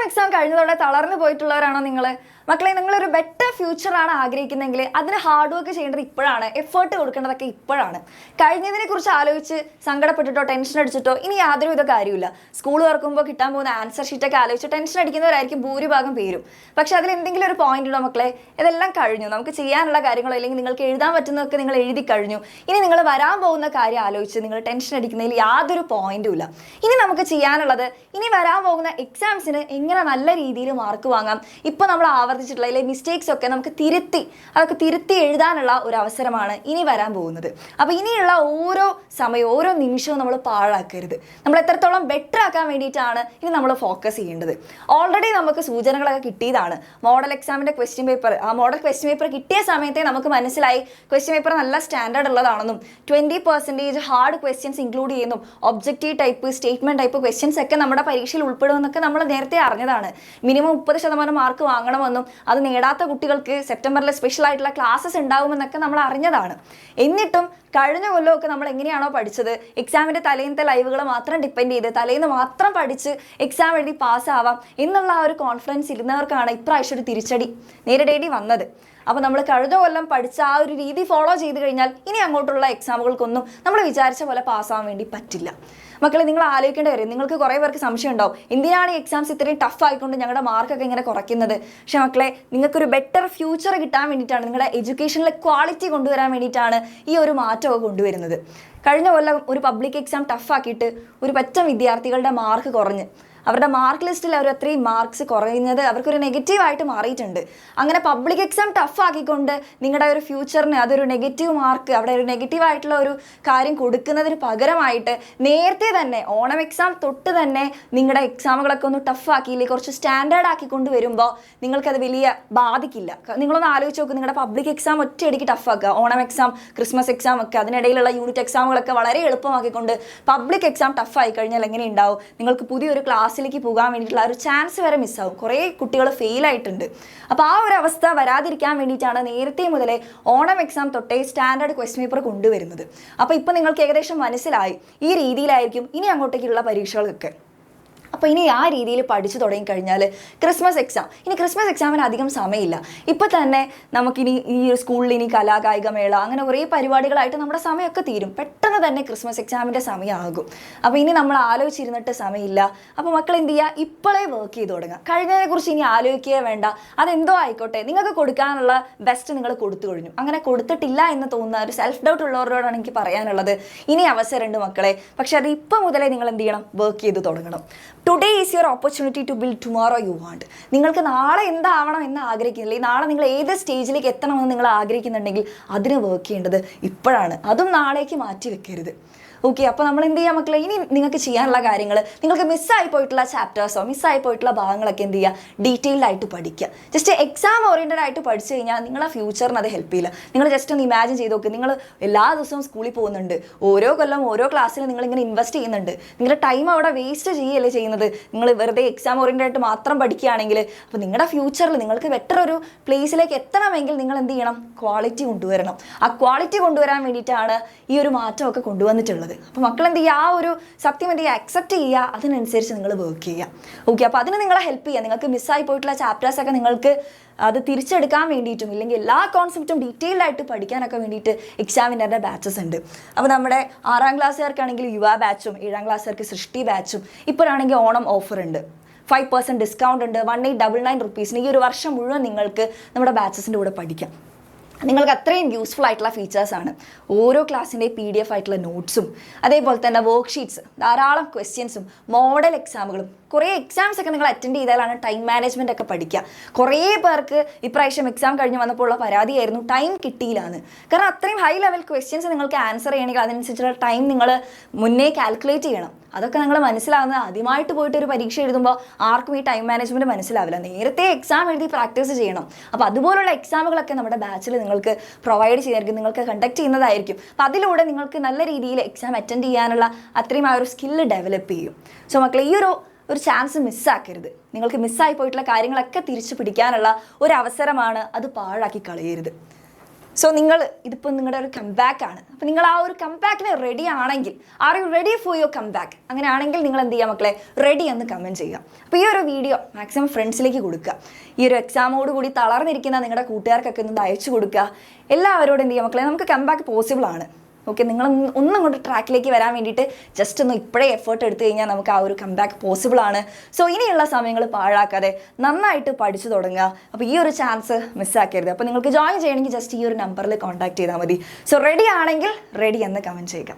Exam കഴിഞ്ഞതോടെ തളർന്നു പോയിട്ടുള്ളവരാണോ നിങ്ങൾ? മക്കളെ, നിങ്ങളൊരു ബെറ്റർ ഫ്യൂച്ചറാണ് ആഗ്രഹിക്കുന്നതെങ്കിൽ അതിന് ഹാർഡ് വർക്ക് ചെയ്യേണ്ടത് ഇപ്പോഴാണ്, എഫേർട്ട് കൊടുക്കേണ്ടതൊക്കെ ഇപ്പോഴാണ്. കഴിഞ്ഞതിനെ കുറിച്ച് ആലോചിച്ച് സങ്കടപ്പെട്ടിട്ടോ ടെൻഷൻ അടിച്ചിട്ടോ ഇനി യാതൊരുവിധ കാര്യമില്ല. സ്കൂൾ തുറക്കുമ്പോൾ കിട്ടാൻ പോകുന്ന ആൻസർ ഷീറ്റൊക്കെ ആലോചിച്ച് ടെൻഷൻ അടിക്കുന്നവരായിരിക്കും ഭൂരിഭാഗം പേരും. പക്ഷെ അതിൽ എന്തെങ്കിലും ഒരു പോയിന്റ് ഉണ്ടോ മക്കളെ? ഇതെല്ലാം കഴിഞ്ഞു. നമുക്ക് ചെയ്യാനുള്ള കാര്യങ്ങളോ അല്ലെങ്കിൽ നിങ്ങൾക്ക് എഴുതാൻ പറ്റുന്നതൊക്കെ നിങ്ങൾ എഴുതി കഴിഞ്ഞു. ഇനി നിങ്ങൾ വരാൻ പോകുന്ന കാര്യം ആലോചിച്ച് നിങ്ങൾ ടെൻഷൻ അടിക്കുന്നതിൽ യാതൊരു പോയിന്റും ഇല്ല. ഇനി നമുക്ക് ചെയ്യാനുള്ളത്, ഇനി വരാൻ പോകുന്ന എക്സാംസിന് എങ്ങനെ നല്ല രീതിയിൽ മാർക്ക് വാങ്ങാം, ഇപ്പം നമ്മൾ ആവർത്തിച്ചിട്ടുള്ള മിസ്റ്റേക്സ് ഒക്കെ നമുക്ക് തിരുത്തി എഴുതാനുള്ള ഒരു അവസരമാണ് ഇനി വരാൻ പോകുന്നത്. അപ്പോൾ ഇനിയുള്ള ഓരോ സമയവും ഓരോ നിമിഷവും നമ്മൾ പാഴാക്കരുത്. നമ്മൾ എത്രത്തോളം ബെറ്റർ ആക്കാൻ വേണ്ടിയിട്ടാണ് ഇനി നമ്മൾ ഫോക്കസ് ചെയ്യേണ്ടത്. ഓൾറെഡി നമുക്ക് സൂചനകളൊക്കെ കിട്ടിയതാണ്. മോഡൽ എക്സാമിൻ്റെ ക്വസ്റ്റ്യൻ പേപ്പർ, ആ മോഡൽ ക്വസ്റ്റ്യൻ പേപ്പർ കിട്ടിയ സമയത്തെ നമുക്ക് മനസ്സിലായി ക്വസ്റ്റ്യൻ പേപ്പർ നല്ല സ്റ്റാൻഡേർഡ് ഉള്ളതാണെന്നും 20% ഹാർഡ് ക്വസ്റ്റ്യൻസ് ഇൻക്ലൂഡ് ചെയ്യുന്നു, objective type, statement type questions ഒക്കെ നമ്മുടെ പരീക്ഷയിൽ ഉൾപ്പെടുമെന്നൊക്കെ നമ്മൾ നേരത്തെ അറിഞ്ഞതാണ്. മിനിമം 30% മാർക്ക് വാങ്ങണമെന്നും അത് നേടാത്ത കുട്ടികൾക്ക് സെപ്റ്റംബറിൽ സ്പെഷ്യൽ ആയിട്ടുള്ള ക്ലാസ്സസ് ഉണ്ടാകുമെന്നൊക്കെ നമ്മൾ അറിഞ്ഞതാണ്. എന്നിട്ടും കഴിഞ്ഞ കൊല്ലമൊക്കെ നമ്മൾ എങ്ങനെയാണോ പഠിച്ചത്, എക്സാമിൻ്റെ തലേന്നത്തെ ലൈവുകൾ മാത്രം ഡിപ്പെൻഡ് ചെയ്ത് തലേന്ന് മാത്രം പഠിച്ച് എക്സാം എഴുതി പാസ്സാവാം എന്നുള്ള ആ ഒരു കോൺഫിഡൻസ് ഇരുന്നവർക്കാണ് ഇപ്രാവശ്യം ഒരു തിരിച്ചടി നേരിടേണ്ടി വന്നത്. അപ്പോൾ നമ്മൾ കഴിഞ്ഞ കൊല്ലം പഠിച്ച ആ ഒരു രീതി ഫോളോ ചെയ്ത് കഴിഞ്ഞാൽ ഇനി അങ്ങോട്ടുള്ള എക്സാമുകൾക്കൊന്നും നമ്മൾ വിചാരിച്ച പോലെ പാസ്സാവാൻ വേണ്ടി പറ്റില്ല. മക്കളെ, നിങ്ങൾ ആലോചിക്കേണ്ട കാര്യം, നിങ്ങൾക്ക് കുറേ പേർക്ക് സംശയം ഉണ്ടാവും, എന്തിനാണ് ഈ എക്സാംസ് ഇത്രയും ടഫ് ആയിക്കൊണ്ട് ഞങ്ങളുടെ മാർക്കൊക്കെ ഇങ്ങനെ കുറയ്ക്കുന്നത്? പക്ഷേ മക്കളെ, നിങ്ങൾക്കൊരു ബെറ്റർ ഫ്യൂച്ചർ കിട്ടാൻ വേണ്ടിയിട്ടാണ്, നിങ്ങളുടെ എഡ്യൂക്കേഷനിലെ ക്വാളിറ്റി കൊണ്ടുവരാൻ വേണ്ടിയിട്ടാണ് ഈ ഒരു മാറ്റമൊക്കെ കൊണ്ടുവരുന്നത്. കഴിഞ്ഞ കൊല്ലം ഒരു പബ്ലിക് എക്സാം ടഫാക്കിയിട്ട് ഒരു പറ്റം വിദ്യാർത്ഥികളുടെ മാർക്ക് കുറഞ്ഞ് അവരുടെ മാർക്ക് ലിസ്റ്റിൽ അവർ അത്രയും മാർക്സ് കുറയുന്നത് അവർക്കൊരു നെഗറ്റീവായിട്ട് മാറിയിട്ടുണ്ട്. അങ്ങനെ പബ്ലിക് എക്സാം ടഫ് ആക്കിക്കൊണ്ട് നിങ്ങളുടെ ഒരു ഫ്യൂച്ചറിന് അതൊരു നെഗറ്റീവ് മാർക്ക്, അവിടെ ഒരു നെഗറ്റീവായിട്ടുള്ള ഒരു കാര്യം കൊടുക്കുന്നതിന് പകരമായിട്ട് നേരത്തെ തന്നെ ഓണം എക്സാം തൊട്ട് തന്നെ നിങ്ങളുടെ എക്സാമുകളൊക്കെ ഒന്ന് ടഫ് ആക്കിയില്ലേ, കുറച്ച് സ്റ്റാൻഡേർഡ് ആക്കിക്കൊണ്ട് വരുമ്പോൾ നിങ്ങൾക്കത് വലിയ ബാധിക്കില്ല. നിങ്ങളൊന്ന് ആലോചിച്ച് നോക്ക്, നിങ്ങളുടെ പബ്ലിക് എക്സാം ഒറ്റയടിക്ക് ടഫ് ആക്കുക, ഓണം എക്സാം, ക്രിസ്മസ് എക്സാം ഒക്കെ, അതിനിടയിലുള്ള യൂണിറ്റ് എക്സാമുകളൊക്കെ വളരെ എളുപ്പമാക്കിക്കൊണ്ട് പബ്ലിക് എക്സാം ടഫ് ആയി കഴിഞ്ഞാൽ എങ്ങനെ ഉണ്ടാവും? നിങ്ങൾക്ക് പുതിയൊരു ക്ലാസ്സിലേക്ക് പോകാൻ വേണ്ടിയിട്ടുള്ള ഒരു ചാൻസ് വരെ മിസ്സാവും. കുറേ കുട്ടികൾ ഫെയിൽ ആയിട്ടുണ്ട്. അപ്പോൾ ആ ഒരു അവസ്ഥ വരാതിരിക്കാൻ വേണ്ടിയിട്ടാണ് നേരത്തെ മുതലേ ഓണം എക്സാം തൊട്ടേ സ്റ്റാൻഡേർഡ് ക്വസ്റ്റ്യൻ പേപ്പർ കൊണ്ടുവരുന്നത്. അപ്പോൾ ഇപ്പം നിങ്ങൾക്ക് ഏകദേശം മനസ്സിലായി ഈ രീതിയിലായിരിക്കും ഇനി അങ്ങോട്ടേക്കുള്ള പരീക്ഷകളൊക്കെ. അപ്പോൾ ഇനി ആ രീതിയിൽ പഠിച്ചു തുടങ്ങിക്കഴിഞ്ഞാൽ ക്രിസ്മസ് എക്സാമിന് അധികം സമയമില്ല. ഇപ്പോൾ തന്നെ നമുക്കിനി ഈ ഒരു സ്കൂളിൽ ഇനി കലാകായികമേള അങ്ങനെ കുറേ പരിപാടികളായിട്ട് നമ്മുടെ സമയമൊക്കെ തീരും. പെട്ടെന്ന് തന്നെ ക്രിസ്മസ് എക്സാമിൻ്റെ സമയമാകും. അപ്പോൾ ഇനി നമ്മൾ ആലോചിച്ചിരുന്നിട്ട് സമയമില്ല. അപ്പോൾ മക്കൾ എന്ത് ചെയ്യുക, ഇപ്പോഴേ വർക്ക് ചെയ്ത് തുടങ്ങുക. കഴിഞ്ഞതിനെക്കുറിച്ച് ഇനി ആലോചിക്കുകയേ വേണ്ട. അതെന്തോ ആയിക്കോട്ടെ, നിങ്ങൾക്ക് കൊടുക്കാനുള്ള ബെസ്റ്റ് നിങ്ങൾ കൊടുത്തു കഴിഞ്ഞു. അങ്ങനെ കൊടുത്തിട്ടില്ല എന്ന് തോന്നുന്ന ഒരു സെൽഫ് ഡൗട്ട് ഉള്ളവരോടാണ് എനിക്ക് പറയാനുള്ളത്, ഇനി അവസരമുണ്ട് മക്കളെ. പക്ഷെ അത് ഇപ്പം മുതലേ നിങ്ങൾ എന്ത് ചെയ്യണം, വർക്ക് ചെയ്ത് തുടങ്ങണം. Today is your opportunity to build tomorrow you want. നിങ്ങൾക്ക് നാളെ എന്താവണം എന്ന് ആഗ്രഹിക്കുന്നില്ല, നാളെ നിങ്ങൾ ഏത് സ്റ്റേജിലേക്ക് എത്തണമെന്ന് നിങ്ങൾ ആഗ്രഹിക്കുന്നുണ്ടെങ്കിൽ അതിന് വർക്ക് ചെയ്യേണ്ടത് ഇപ്പോഴാണ്. അതും നാളേക്ക് മാറ്റി വെക്കരുത്. ഓക്കെ, അപ്പോൾ നമ്മൾ എന്ത് ചെയ്യാം മക്കളെ, ഇനി നിങ്ങൾക്ക് ചെയ്യാനുള്ള കാര്യങ്ങൾ, നിങ്ങൾക്ക് മിസ്സായി പോയിട്ടുള്ള ചാപ്റ്റേഴ്സോ മിസ്സായി പോയിട്ടുള്ള ഭാഗങ്ങളൊക്കെ എന്ത് ചെയ്യുക, ഡീറ്റെയിൽഡ് ആയിട്ട് പഠിക്കുക. ജസ്റ്റ് എക്സാം ഓറിയൻറ്റഡ് ആയിട്ട് പഠിച്ചു കഴിഞ്ഞാൽ നിങ്ങളെ ഫ്യൂച്ചറിന് അത് ഹെൽപ്പ് ചെയ്യില്ല. നിങ്ങൾ ജസ്റ്റ് ഒന്ന് ഇമാജിൻ ചെയ്ത് നോക്ക്, നിങ്ങൾ എല്ലാ ദിവസവും സ്കൂളിൽ പോകുന്നുണ്ട്, ഓരോ കൊല്ലം ഓരോ ക്ലാസ്സിൽ നിങ്ങളിങ്ങനെ ഇൻവെസ്റ്റ് ചെയ്യുന്നുണ്ട്, നിങ്ങളുടെ ടൈം അവിടെ വേസ്റ്റ് ചെയ്യുകയല്ലേ ചെയ്യുന്നത്. നിങ്ങൾ വെറുതെ എക്സാം ഓറിയൻറ്റഡ് ആയിട്ട് മാത്രം പഠിക്കുകയാണെങ്കിൽ അപ്പോൾ നിങ്ങളുടെ ഫ്യൂച്ചറിൽ നിങ്ങൾക്ക് ബെറ്റർ ഒരു പ്ലേസിലേക്ക് എത്തണമെങ്കിൽ നിങ്ങൾ എന്ത് ചെയ്യണം, ക്വാളിറ്റി കൊണ്ടുവരണം. ആ ക്വാളിറ്റി കൊണ്ടുവരാൻ വേണ്ടിയിട്ടാണ് ഈ ഒരു മാറ്റമൊക്കെ കൊണ്ടുവന്നിട്ടുള്ളത്. അപ്പോൾ മക്കൾ എന്ത് ചെയ്യുക, ആ ഒരു സത്യം എന്ത് ചെയ്യുക, അക്സെപ്റ്റ് ചെയ്യുക, അതിനനുസരിച്ച് നിങ്ങൾ വർക്ക് ചെയ്യുക. ഓക്കെ, അപ്പോൾ അതിന് നിങ്ങളെ ഹെൽപ്പ് ചെയ്യുക. നിങ്ങൾക്ക് മിസ്സായി പോയിട്ടുള്ള ചാപ്റ്റേഴ്സൊക്കെ നിങ്ങൾക്ക് അത് തിരിച്ചെടുക്കാൻ വേണ്ടിയിട്ടും ഇല്ലെങ്കിൽ എല്ലാ കോൺസെപ്റ്റും ഡീറ്റെയിൽഡ് ആയിട്ട് പഠിക്കാനൊക്കെ വേണ്ടിയിട്ട് എക്സാമിനറുടെ ബാച്ചസ് ഉണ്ട്. അപ്പോൾ നമ്മുടെ 6ാം ക്ലാസ്സുകാർക്കാണെങ്കിൽ യുവ ബാച്ചും 7ാം ക്ലാസ്സുകാർക്ക് സൃഷ്ടി ബാച്ചും ഇപ്പോഴാണെങ്കിൽ ഓണം ഓഫർ ഉണ്ട്, 5% ഡിസ്കൗണ്ട് ഉണ്ട്, 1899 റുപ്പീസിന് ഈ ഒരു വർഷം മുഴുവൻ നിങ്ങൾക്ക് നമ്മുടെ ബാച്ചസിൻ്റെ കൂടെ പഠിക്കാം. നിങ്ങൾക്ക് അത്രയും യൂസ്ഫുൾ ആയിട്ടുള്ള ഫീച്ചേഴ്സാണ്. ഓരോ ക്ലാസ്സിൻ്റെയും PDF ആയിട്ടുള്ള നോട്ട്സും അതേപോലെ തന്നെ വർക്ക്ഷീറ്റ്സ്, ധാരാളം ക്വസ്റ്റ്യൻസും മോഡൽ എക്സാമുകളും. കുറേ എക്സാംസ് ഒക്കെ നിങ്ങൾ അറ്റൻഡ് ചെയ്താലാണ് ടൈം മാനേജ്മെൻ്റ് ഒക്കെ പഠിക്കുക. കുറേ പേർക്ക് ഇപ്രാവശ്യം എക്സാം കഴിഞ്ഞ് വന്നപ്പോൾ ഉള്ള പരാതിയായിരുന്നു ടൈം കിട്ടിയില്ലാന്ന്. കാരണം അത്രയും ഹൈ ലെവൽ ക്വസ്റ്റ്യൻസ് നിങ്ങൾക്ക് ആൻസർ ചെയ്യണമെങ്കിൽ അതിനനുസരിച്ചുള്ള ടൈം നിങ്ങൾ മുന്നേ കാൽക്കുലേറ്റ് ചെയ്യണം. അതൊക്കെ നിങ്ങൾ മനസ്സിലാവുന്നത് ആദ്യമായിട്ട് പോയിട്ട് ഒരു പരീക്ഷ എഴുതുമ്പോൾ ആർക്കും ഈ ടൈം മാനേജ്മെൻറ്റ് മനസ്സിലാവില്ല. നേരത്തെ എക്സാം എഴുതി പ്രാക്ടീസ് ചെയ്യണം. അപ്പോൾ അതുപോലുള്ള എക്സാമുകളൊക്കെ നമ്മുടെ ബാച്ചിൽ നിങ്ങൾക്ക് പ്രൊവൈഡ് ചെയ്തായിരിക്കും, നിങ്ങൾക്ക് കണ്ടക്ട് ചെയ്യുന്നതായിരിക്കും. അപ്പോൾ അതിലൂടെ നിങ്ങൾക്ക് നല്ല രീതിയിൽ എക്സാം അറ്റൻഡ് ചെയ്യാനുള്ള അത്രയും ആ ഒരു സ്കില്ല് ഡെവലപ്പ് ചെയ്യും. സോ മക്കളെ, ഈ ഒരു ചാൻസ് മിസ്സാക്കരുത്. നിങ്ങൾക്ക് മിസ്സായി പോയിട്ടുള്ള കാര്യങ്ങളൊക്കെ തിരിച്ചു പിടിക്കാനുള്ള ഒരു അവസരമാണ്, അത് പാഴാക്കി കളയരുത്. സോ നിങ്ങൾ ഇതിപ്പോൾ നിങ്ങളുടെ ഒരു കംബാക്ക് ആണ്. അപ്പോൾ നിങ്ങൾ ആ ഒരു കംബാക്കിന് റെഡി ആണെങ്കിൽ, are you ready for your comeback? അങ്ങനെ ആണെങ്കിൽ നിങ്ങൾ എന്ത് ചെയ്യുക മക്കളെ, റെഡി എന്ന് കമൻറ്റ് ചെയ്യുക. അപ്പോൾ ഈ ഒരു വീഡിയോ മാക്സിമം ഫ്രണ്ട്സിലേക്ക് കൊടുക്കുക. ഈ ഒരു എക്സാമോട് കൂടി തളർന്നിരിക്കുന്ന നിങ്ങളുടെ കൂട്ടുകാർക്കൊക്കെ ഒന്ന് അയച്ചു കൊടുക്കുക. എല്ലാവരോടും എന്ത് ചെയ്യുക മക്കളെ, നമുക്ക് കംബാക്ക് പോസിബിൾ ആണ്. ഓക്കെ, നിങ്ങൾ ഒന്നും കൊണ്ട് ട്രാക്കിലേക്ക് വരാൻ വേണ്ടിയിട്ട് ജസ്റ്റ് ഒന്ന് ഇപ്പോഴേ എഫേർട്ട് എടുത്തു കഴിഞ്ഞാൽ നമുക്ക് ആ ഒരു കംബാക്ക് പോസിബിൾ ആണ്. സോ ഇനിയുള്ള സമയങ്ങൾ പാഴാക്കാതെ നന്നായിട്ട് പഠിച്ചു തുടങ്ങുക. അപ്പോൾ ഈ ഒരു ചാൻസ് മിസ്സാക്കരുത്. അപ്പോൾ നിങ്ങൾക്ക് ജോയിൻ ചെയ്യണമെങ്കിൽ ജസ്റ്റ് ഈ ഒരു നമ്പറിൽ കോൺടാക്ട് ചെയ്താൽ മതി. സോ റെഡി ആണെങ്കിൽ റെഡി എന്ന് കമൻറ്റ് ചെയ്യുക.